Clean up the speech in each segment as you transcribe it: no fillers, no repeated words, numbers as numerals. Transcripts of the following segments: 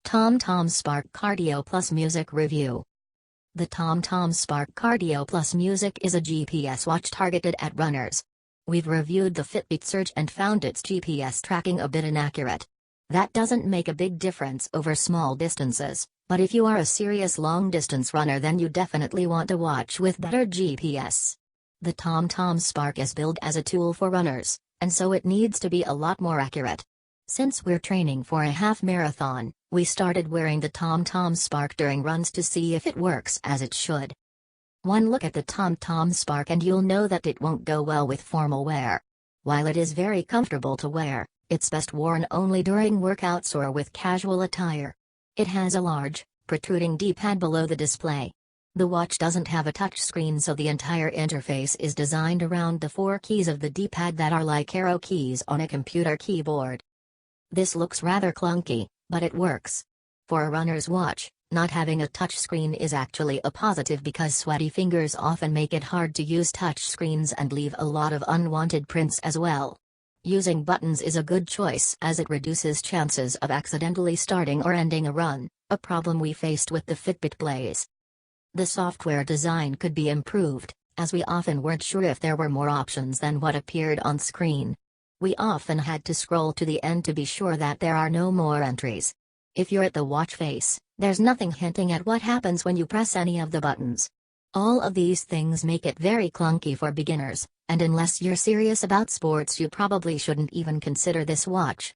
TomTom Spark Cardio Plus Music Review. The TomTom Spark Cardio Plus Music is a GPS watch targeted at runners. We've reviewed the Fitbit Surge and found its GPS tracking a bit inaccurate. That doesn't make a big difference over small distances, but if you are a serious long-distance runner, then you definitely want a watch with better GPS. The TomTom Spark is billed as a tool for runners, and so it needs to be a lot more accurate. Since we're training for a half marathon, we started wearing the TomTom Spark during runs to see if it works as it should. One look at the TomTom Spark and you'll know that it won't go well with formal wear. While it is very comfortable to wear, it's best worn only during workouts or with casual attire. It has a large, protruding D-pad below the display. The watch doesn't have a touchscreen, so the entire interface is designed around the 4 keys of the D-pad that are like arrow keys on a computer keyboard. This looks rather clunky, but it works. For a runner's watch, not having a touchscreen is actually a positive because sweaty fingers often make it hard to use touchscreens and leave a lot of unwanted prints as well. Using buttons is a good choice as it reduces chances of accidentally starting or ending a run, a problem we faced with the Fitbit Blaze. The software design could be improved, as we often weren't sure if there were more options than what appeared on screen. We often had to scroll to the end to be sure that there are no more entries. If you're at the watch face, there's nothing hinting at what happens when you press any of the buttons. All of these things make it very clunky for beginners, and unless you're serious about sports, you probably shouldn't even consider this watch.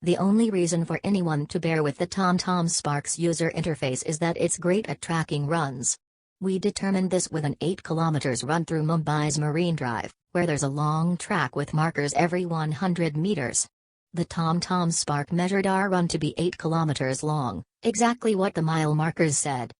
The only reason for anyone to bear with the TomTom Spark's user interface is that it's great at tracking runs. We determined this with an 8 km run through Mumbai's Marine Drive, where there's a long track with markers every 100 meters. The TomTom Spark measured our run to be 8 kilometers long, exactly what the mile markers said.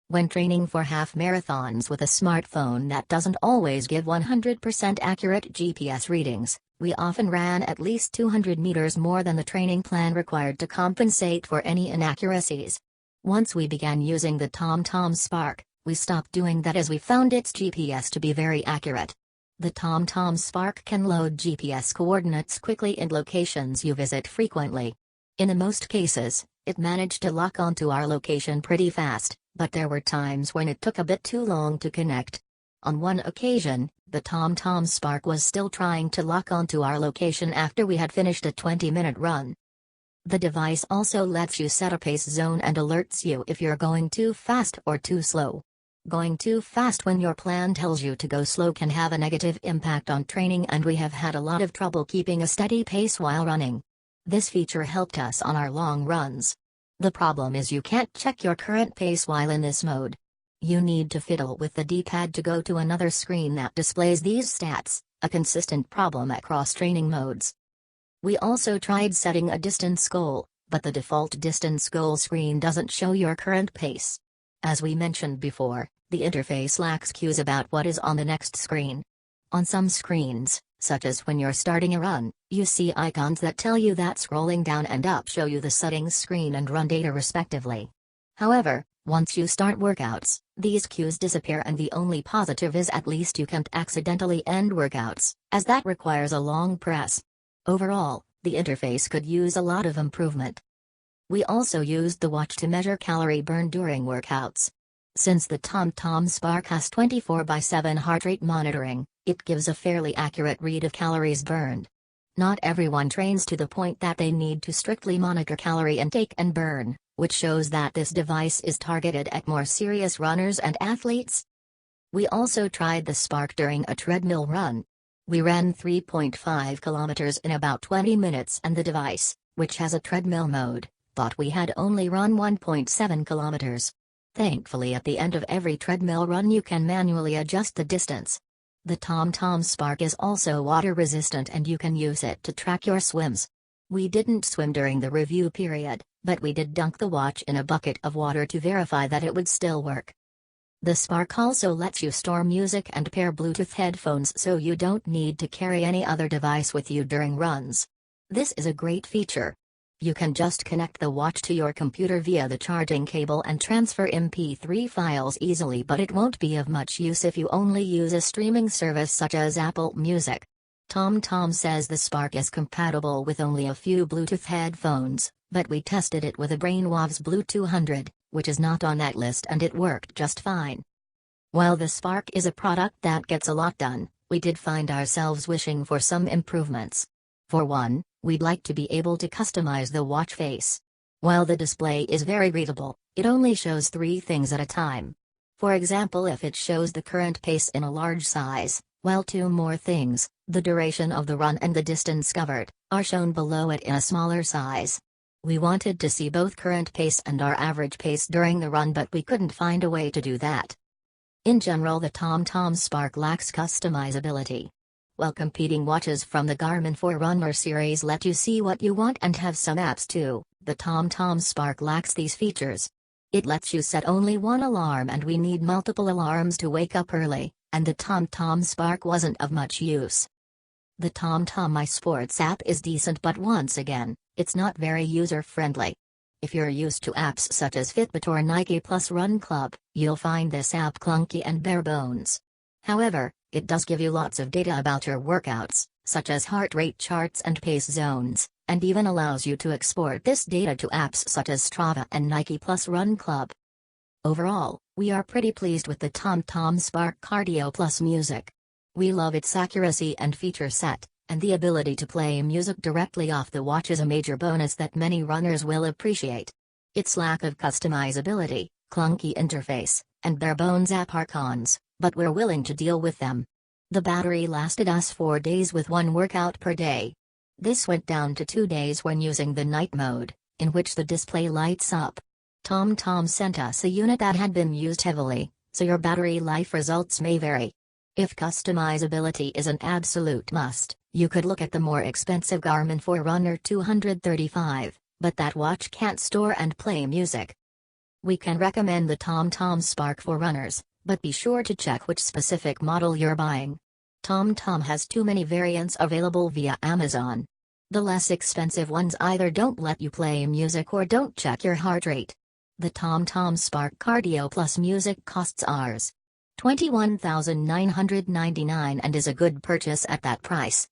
When training for half marathons with a smartphone that doesn't always give 100% accurate GPS readings, we often ran at least 200 meters more than the training plan required to compensate for any inaccuracies. Once we began using the TomTom Spark, we stopped doing that as we found its GPS to be very accurate. The TomTom Spark can load GPS coordinates quickly in locations you visit frequently. In most cases, it managed to lock onto our location pretty fast, but there were times when it took a bit too long to connect. On one occasion, the TomTom Spark was still trying to lock onto our location after we had finished a 20-minute run. The device also lets you set a pace zone and alerts you if you're going too fast or too slow. Going too fast when your plan tells you to go slow can have a negative impact on training, and we have had a lot of trouble keeping a steady pace while running. This feature helped us on our long runs. The problem is you can't check your current pace while in this mode. You need to fiddle with the D-pad to go to another screen that displays these stats, a consistent problem across training modes. We also tried setting a distance goal, but the default distance goal screen doesn't show your current pace. As we mentioned before, the interface lacks cues about what is on the next screen. On some screens, such as when you're starting a run, you see icons that tell you that scrolling down and up show you the settings screen and run data respectively. However, once you start workouts, these cues disappear, and the only positive is at least you can't accidentally end workouts, as that requires a long press. Overall, the interface could use a lot of improvement. We also used the watch to measure calorie burn during workouts. Since the TomTom Spark has 24/7 heart rate monitoring, it gives a fairly accurate read of calories burned. Not everyone trains to the point that they need to strictly monitor calorie intake and burn, which shows that this device is targeted at more serious runners and athletes. We also tried the Spark during a treadmill run. We ran 3.5 kilometers in about 20 minutes, and the device, which has a treadmill mode, thought we had only run 1.7 kilometers. Thankfully, at the end of every treadmill run you can manually adjust the distance. The TomTom Spark is also water resistant, and you can use it to track your swims. We didn't swim during the review period, but we did dunk the watch in a bucket of water to verify that it would still work. The Spark also lets you store music and pair Bluetooth headphones, so you don't need to carry any other device with you during runs. This is a great feature. You can just connect the watch to your computer via the charging cable and transfer MP3 files easily, but it won't be of much use if you only use a streaming service such as Apple Music. TomTom says the Spark is compatible with only a few Bluetooth headphones, But we tested it with a Brainwaves Blue 200, which is not on that list, and it worked just fine. While the Spark is a product that gets a lot done, we did find ourselves wishing for some improvements. For one, we'd like to be able to customize the watch face. While the display is very readable, it only shows 3 things at a time. For example, if it shows the current pace in a large size, while 2 more things, the duration of the run and the distance covered, are shown below it in a smaller size. We wanted to see both current pace and our average pace during the run, but we couldn't find a way to do that. In general, the TomTom Spark lacks customizability. While competing watches from the Garmin Forerunner series let you see what you want and have some apps too, the TomTom Spark lacks these features. It lets you set only one alarm, and we need multiple alarms to wake up early, and the TomTom Spark wasn't of much use. The TomTom My Sports app is decent, but once again, it's not very user-friendly. If you're used to apps such as Fitbit or Nike Plus Run Club, you'll find this app clunky and bare bones. However, it does give you lots of data about your workouts, such as heart rate charts and pace zones, and even allows you to export this data to apps such as Strava and Nike Plus Run Club. Overall, we are pretty pleased with the TomTom Spark Cardio Plus Music. We love its accuracy and feature set, and the ability to play music directly off the watch is a major bonus that many runners will appreciate. Its lack of customizability, clunky interface, and bare-bones app are cons, but we're willing to deal with them. The battery lasted us 4 days with 1 workout per day. This went down to 2 days when using the night mode, in which the display lights up. TomTom sent us a unit that had been used heavily, so your battery life results may vary. If customizability is an absolute must, you could look at the more expensive Garmin Forerunner 235, but that watch can't store and play music. We can recommend the TomTom Spark for runners, but be sure to check which specific model you're buying. TomTom has too many variants available via Amazon. The less expensive ones either don't let you play music or don't check your heart rate. The TomTom Spark Cardio Plus Music costs Rs. $21,999 and is a good purchase at that price.